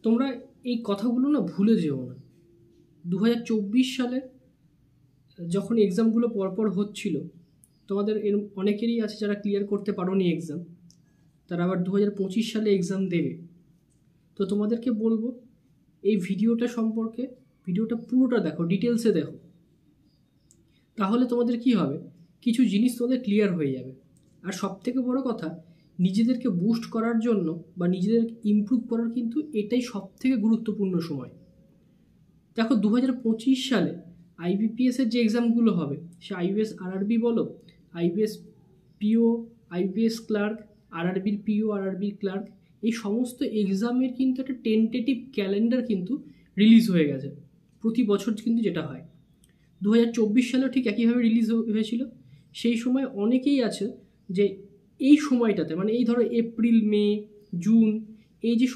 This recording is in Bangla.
তোমরা এই কথাগুলো না ভুলে যেও না। 2024 সালে যখন এক্সামগুলো পরপর হচ্ছিল, তোমাদের এর অনেকেরই আছে যারা ক্লিয়ার করতে পারোনি এক্সাম, তারা আবার 2025 সালে এক্সাম দেবে। তো তোমাদেরকে বলবো এই ভিডিওটা সম্পর্কে, ভিডিওটা পুরোটা দেখো, ডিটেলসে দেখো, তাহলে তোমাদের কি হবে, কিছু জিনিস তোমাদের ক্লিয়ার হয়ে যাবে। আর সবথেকে বড় কথা, নিজেদেরকে বুস্ট করার জন্য বা নিজেদেরকে ইমপ্রুভ করার কিন্তু এটাই সবথেকে গুরুত্বপূর্ণ সময়। দেখো 2025 সালে আইবিপিএসের যে এক্সামগুলো হবে, সে আইবিএস আরআরবি বলো, আইবিএস পিও, আইবিএস ক্লার্ক, আরআরবির পিও, আরআরবির ক্লার্ক, এই সমস্ত এক্সামের কিন্তু একটা টেন্টেটিভ ক্যালেন্ডার কিন্তু রিলিজ হয়ে গেছে প্রতি বছর কিন্তু যেটা হয়। 2024 সালেও ঠিক একইভাবে রিলিজ হয়েছিল। সেই সময় অনেকেই আছে যে এই সময়টাতে, মানে এই ধরো এপ্রিল, মে, জুন, এই যে